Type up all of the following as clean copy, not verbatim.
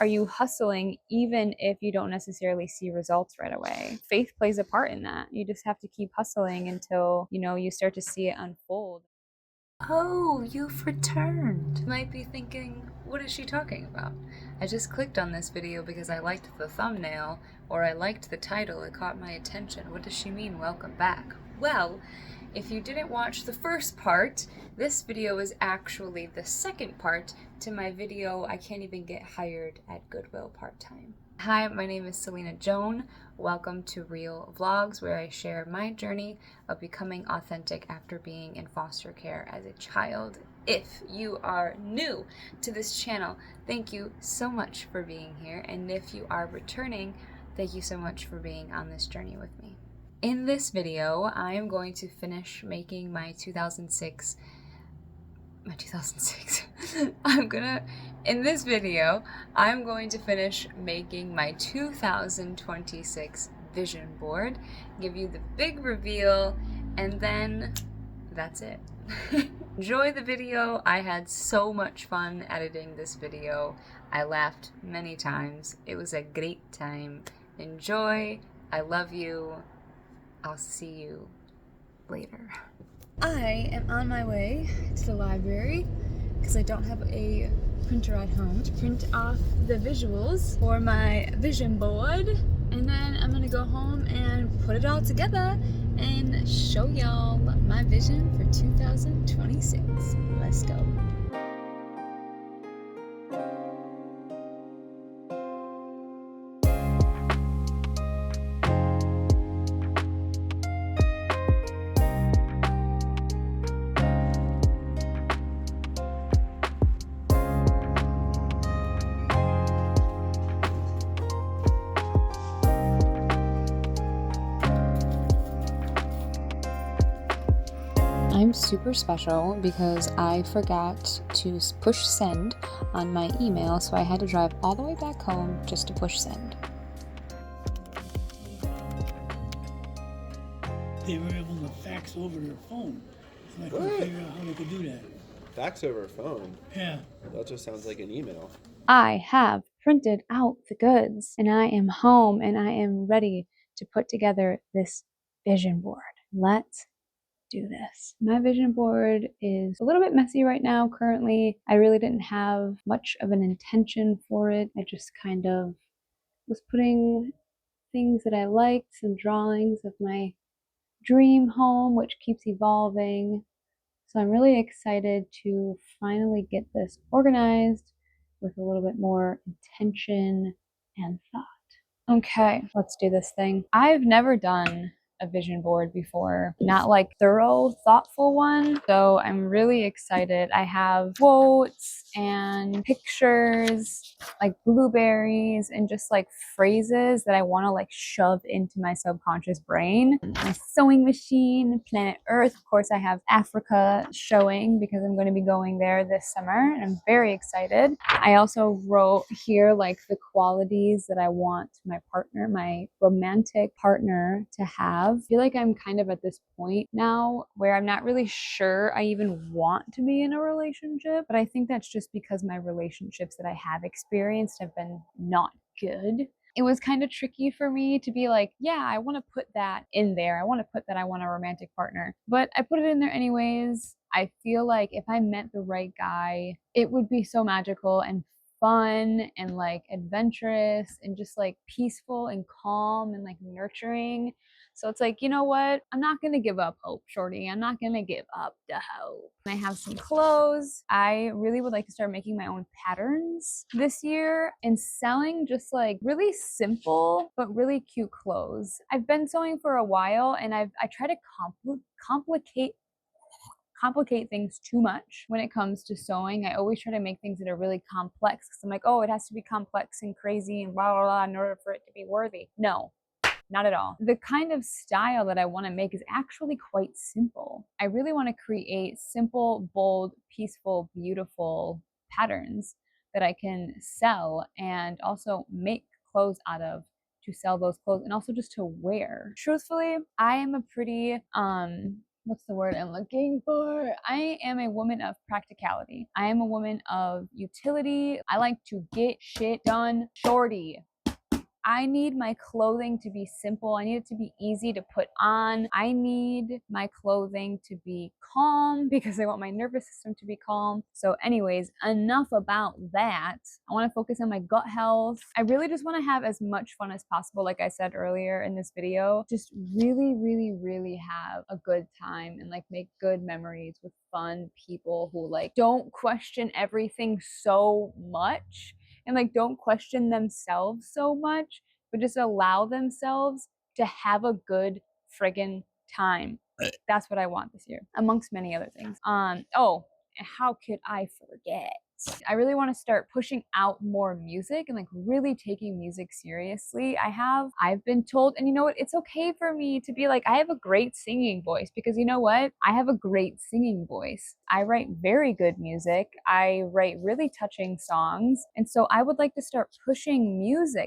are you hustling even if you don't necessarily see results right away? Faith plays a part in that. You just have to keep hustling until, you start to see it unfold. Oh, you've returned. You might be thinking, what is she talking about? I just clicked on this video because I liked the thumbnail or I liked the title. It caught my attention. What does she mean, welcome back? Well, if you didn't watch the first part, this video is actually the second part to my video, I Can't Even Get Hired at Goodwill Part-Time. Hi, my name is Selena Joan. Welcome to Real Vlogs, where I share my journey of becoming authentic after being in foster care as a child. If you are new to this channel, thank you so much for being here. And if you are returning, thank you so much for being on this journey with me. In this video, I am going to finish making my 2006 in this video, I'm going to finish making my 2026 vision board, give you the big reveal, and then that's it. Enjoy the video. I had so much fun editing this video. I laughed many times. It was a great time. Enjoy. I love you. I'll see you later. I am on my way to the library because I don't have a printer at home to print off the visuals for my vision board, and then I'm gonna go home and put it all together and show y'all my vision for 2026. Let's go. I'm super special because I forgot to push send on my email, so I had to drive all the way back home just to push send. They were able to fax over their phone, and I couldn't figure out how they could do that. Fax over a phone? Yeah. That just sounds like an email. I have printed out the goods and I am home and I am ready to put together this vision board. Let's do this. My vision board is a little bit messy right now currently. I really didn't have much of an intention for it. I just kind of was putting things that I liked, some drawings of my dream home, which keeps evolving. So I'm really excited to finally get this organized with a little bit more intention and thought. Okay, let's do this thing. I've never done a vision board before, not like thorough, thoughtful one. So I'm really excited. I have quotes and pictures, like blueberries and just like phrases that I want to like shove into my subconscious brain. My sewing machine, planet Earth. Of course, I have Africa showing because I'm going to be going there this summer and I'm very excited. I also wrote here like the qualities that I want my partner, my romantic partner, to have. I feel like I'm kind of at this point now where I'm not really sure I even want to be in a relationship, but I think that's just because my relationships that I have experienced have been not good. It was kind of tricky for me to be like, yeah, I want to put that in there. I want to put that I want a romantic partner, but I put it in there anyways. I feel like if I met the right guy, it would be so magical and fun and like adventurous and just like peaceful and calm and like nurturing. So it's like, you know what? I'm not going to give up hope, shorty. I'm not going to give up the hope. I have some clothes. I really would like to start making my own patterns this year and selling just like really simple but really cute clothes. I've been sewing for a while and I try to complicate things too much when it comes to sewing. I always try to make things that are really complex because I'm like, oh, it has to be complex and crazy and blah, blah, blah in order for it to be worthy. No, not at all. The kind of style that I want to make is actually quite simple. I really want to create simple, bold, peaceful, beautiful patterns that I can sell and also make clothes out of to sell those clothes and also just to wear. Truthfully, I am a pretty what's the word I'm looking for? I am a woman of practicality. I am a woman of utility. I like to get shit done. Shorty. I need my clothing to be simple. I need it to be easy to put on. I need my clothing to be calm because I want my nervous system to be calm. So anyways, enough about that. I want to focus on my gut health. I really just want to have as much fun as possible. Like I said earlier in this video, just really, really, really have a good time and like make good memories with fun people who like don't question everything so much and like don't question themselves so much, but just allow themselves to have a good friggin' time. That's what I want this year, amongst many other things. Oh, and how could I forget? I really want to start pushing out more music and like really taking music seriously. I've been told, and you know what? It's okay for me to be like, I have a great singing voice because you know what? I have a great singing voice. I write very good music. I write really touching songs. And so I would like to start pushing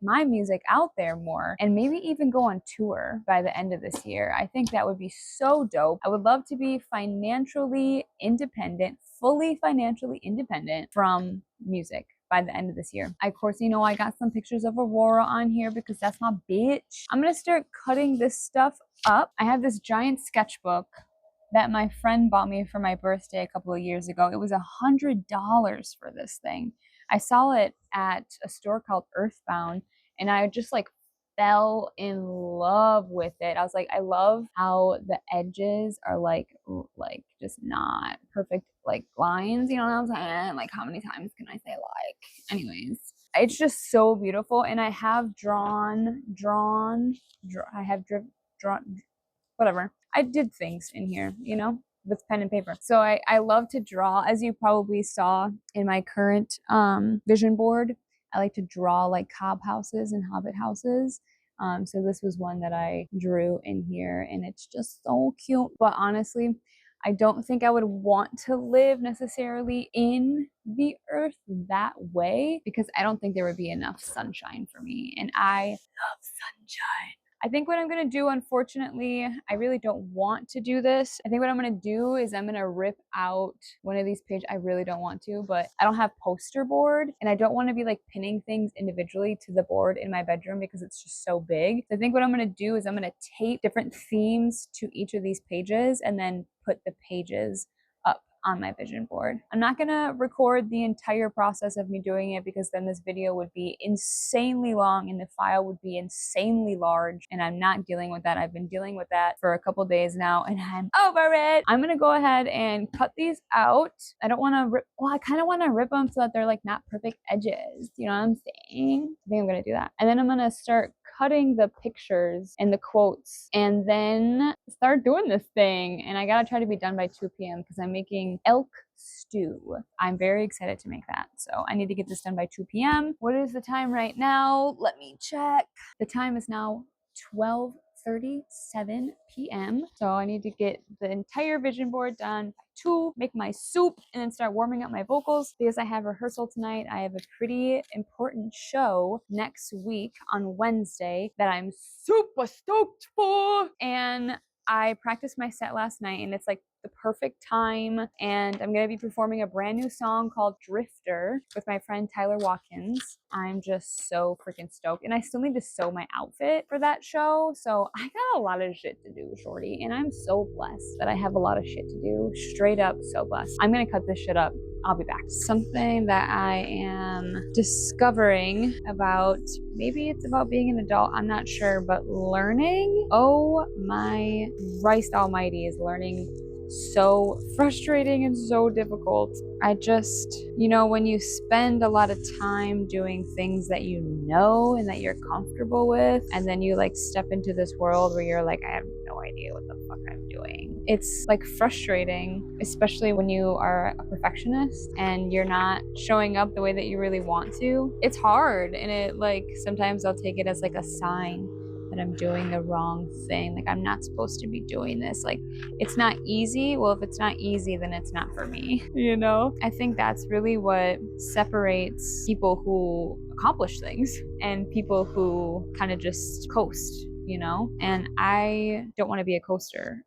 my music out there more and maybe even go on tour by the end of this year. I think that would be so dope. I would love to be financially independent, fully financially independent from music by the end of this year. Of course, you know, I got some pictures of Aurora on here because that's my bitch. I'm gonna start cutting this stuff up. I have this giant sketchbook that my friend bought me for my birthday a couple of years ago. It was $100 for this thing. I saw it at a store called Earthbound and I just like fell in love with it. I was like, I love how the edges are like just not perfect like lines, you know what I'm saying? Like how many times can I say like? Anyways, it's just so beautiful and I have drawn whatever. I did things in here, you know, with pen and paper. So I love to draw, as you probably saw in my current vision board. I like to draw like cob houses and hobbit houses. So this was one that I drew in here and it's just so cute. But honestly, I don't think I would want to live necessarily in the earth that way because I don't think there would be enough sunshine for me. And I love sunshine. I think what I'm gonna do, unfortunately, I really don't want to do this. I think what I'm gonna do is I'm gonna rip out one of these pages. I really don't want to, but I don't have poster board and I don't wanna be like pinning things individually to the board in my bedroom because it's just so big. So I think what I'm gonna do is I'm gonna tape different themes to each of these pages and then put the pages up on my vision board. I'm not gonna record the entire process of me doing it because then this video would be insanely long and the file would be insanely large and I'm not dealing with that. I've been dealing with that for a couple days now and I'm over it. I'm gonna go ahead and cut these out. I don't wanna rip, well, I kinda wanna rip them so that they're like not perfect edges. You know what I'm saying? I think I'm gonna do that. And then I'm gonna start cutting the pictures and the quotes and then start doing this thing. And I gotta try to be done by 2 p.m. because I'm making elk stew. I'm very excited to make that. So I need to get this done by 2 p.m. What is the time right now? Let me check. The time is now 12:37 p.m. So I need to get the entire vision board done by 2, make my soup, and then start warming up my vocals because I have rehearsal tonight. I have a pretty important show next week on Wednesday that I'm super stoked for. And I practiced my set last night and it's like the perfect time. And I'm going to be performing a brand new song called Drifter with my friend Tyler Watkins. I'm just so freaking stoked. And I still need to sew my outfit for that show. So I got a lot of shit to do, shorty. And I'm so blessed that I have a lot of shit to do. Straight up so blessed. I'm going to cut this shit up. I'll be back. Something that I am discovering about, maybe it's about being an adult, I'm not sure, but learning. Oh my Christ almighty, is learning so frustrating and so difficult. I just, you know, when you spend a lot of time doing things that you know and that you're comfortable with, and then you like step into this world where you're like, I have no idea what the fuck I'm doing. It's like frustrating, especially when you are a perfectionist and you're not showing up the way that you really want to. It's hard, and it like sometimes I'll take it as like a sign that I'm doing the wrong thing. Like I'm not supposed to be doing this. Like it's not easy. Well, if it's not easy, then it's not for me, you know? I think that's really what separates people who accomplish things and people who kind of just coast. you know? And I don't want to be a coaster.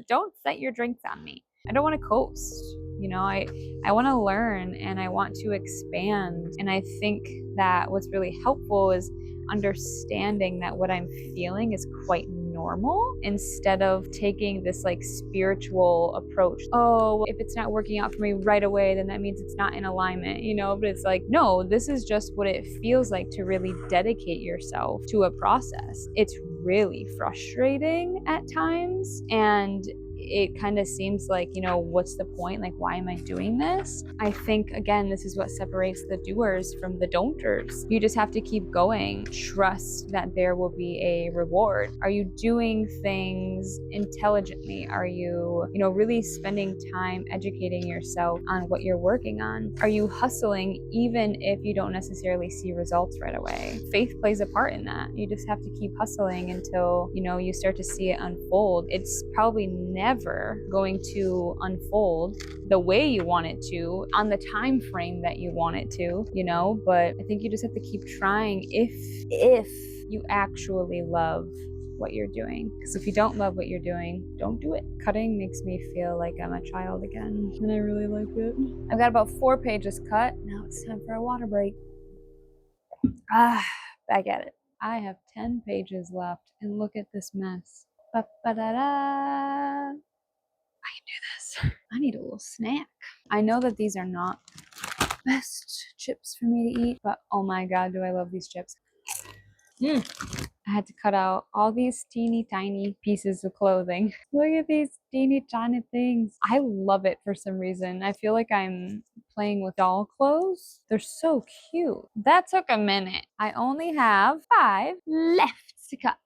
Don't set your drinks on me. I don't want to coast. You know, I want to learn and I want to expand. And I think that what's really helpful is understanding that what I'm feeling is quite normal instead of taking this like spiritual approach. Oh, well, if it's not working out for me right away, then that means it's not in alignment, you know? But it's like, no, this is just what it feels like to really dedicate yourself to a process. It's really frustrating at times, and it kind of seems like, you know, what's the point? Like, why am I doing this? I think, again, this is what separates the doers from the don'ters. You just have to keep going. Trust that there will be a reward. Are you doing things intelligently? Are you, you know, really spending time educating yourself on what you're working on? Are you hustling even if you don't necessarily see results right away? Faith plays a part in that. You just have to keep hustling until, you know, you start to see it unfold. It's probably never going to unfold the way you want it to on the time frame that you want it to, you know, but I think you just have to keep trying if you actually love what you're doing. Because if you don't love what you're doing, don't do it. Cutting makes me feel like I'm a child again, and I really like it. I've got about 4 pages cut. Now it's time for a water break. Back at it. I have 10 pages left, and look at this mess. Ba-ba-da-da. I can do this. I need a little snack. I know that these are not the best chips for me to eat, but oh my god, do I love these chips. I had to cut out all these teeny tiny pieces of clothing. Look at these teeny tiny things. I love it for some reason. I feel like I'm playing with doll clothes. They're so cute. That took a minute. I only have 5 left to cut.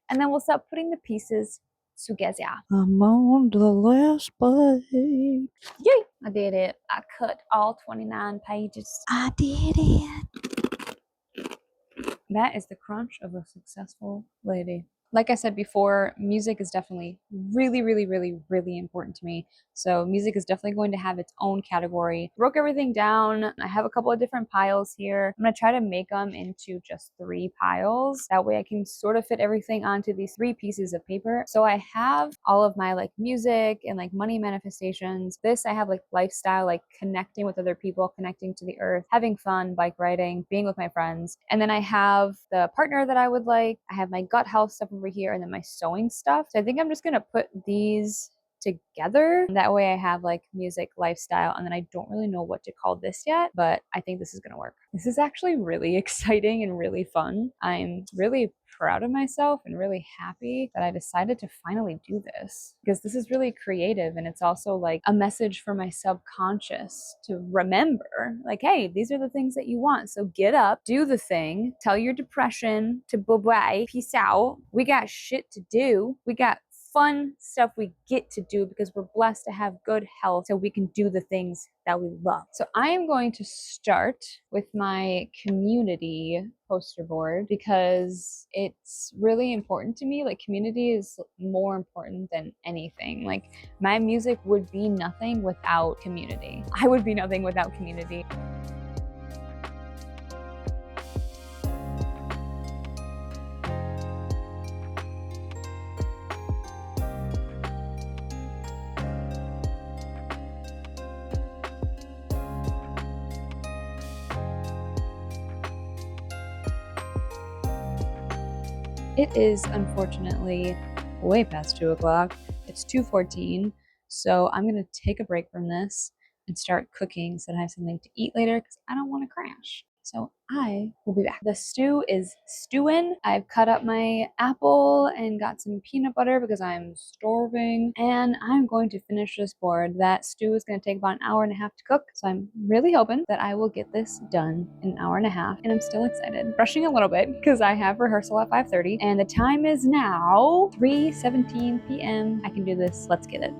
And then we'll start putting the pieces together. I'm on the last page. Yay! I did it. I cut all 29 pages. I did it. That is the crunch of a successful lady. Like I said before, music is definitely really, really, really, really important to me. So music is definitely going to have its own category. Broke everything down. I have a couple of different piles here. I'm going to try to make them into just 3 piles. That way I can sort of fit everything onto these 3 pieces of paper. So I have all of my like music and like money manifestations. This I have like lifestyle, like connecting with other people, connecting to the earth, having fun, bike riding, being with my friends. And then I have the partner that I would like. I have my gut health stuff over here, and then my sewing stuff. So I think I'm just gonna put these together. That way I have like music, lifestyle, and then I don't really know what to call this yet, but I think this is gonna work. This is actually really exciting and really fun. I'm really proud of myself and really happy that I decided to finally do this, because this is really creative, and it's also like a message for my subconscious to remember, like, hey, these are the things that you want. So get up, do the thing, tell your depression to bye-bye, peace out. We got shit to do. We got fun stuff we get to do because we're blessed to have good health, so we can do the things that we love. So I am going to start with my community poster board because it's really important to me. Like, community is more important than anything. Like, my music would be nothing without community. I would be nothing without community. It is unfortunately way past 2 o'clock. It's 2:14, so I'm gonna take a break from this and start cooking so that I have something to eat later because I don't want to crash. So I will be back. The stew is stewing. I've cut up my apple and got some peanut butter because I'm starving, and I'm going to finish this board. That stew is going to take about an hour and a half to cook, so I'm really hoping that I will get this done in an hour and a half, and I'm still excited. Rushing a little bit because I have rehearsal at 5:30, and the time is now 3:17 p.m. I can do this. Let's get it.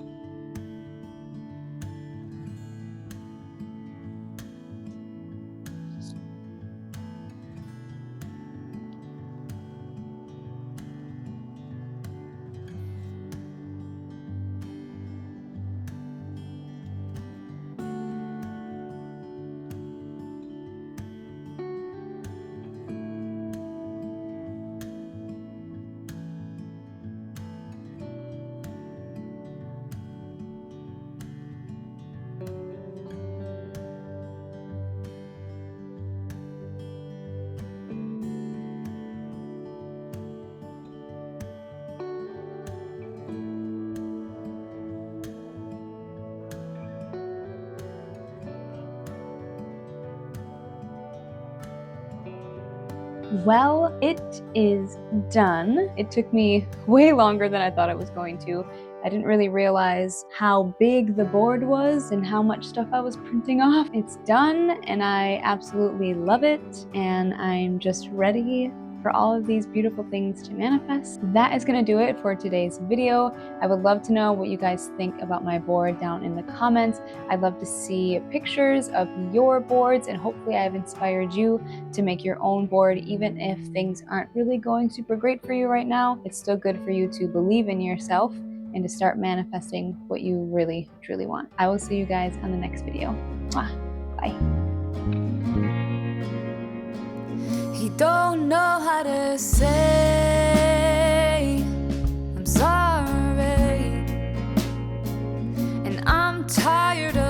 Well, it is done. It took me way longer than I thought it was going to. I didn't really realize how big the board was and how much stuff I was printing off. It's done and I absolutely love it, and I'm just ready for all of these beautiful things to manifest. That is gonna do it for today's video. I would love to know what you guys think about my board down in the comments. I'd love to see pictures of your boards, and hopefully I've inspired you to make your own board. Even if things aren't really going super great for you right now, it's still good for you to believe in yourself and to start manifesting what you really, truly want. I will see you guys on the next video. Mwah. Bye. He don't know how to say I'm sorry, and I'm tired of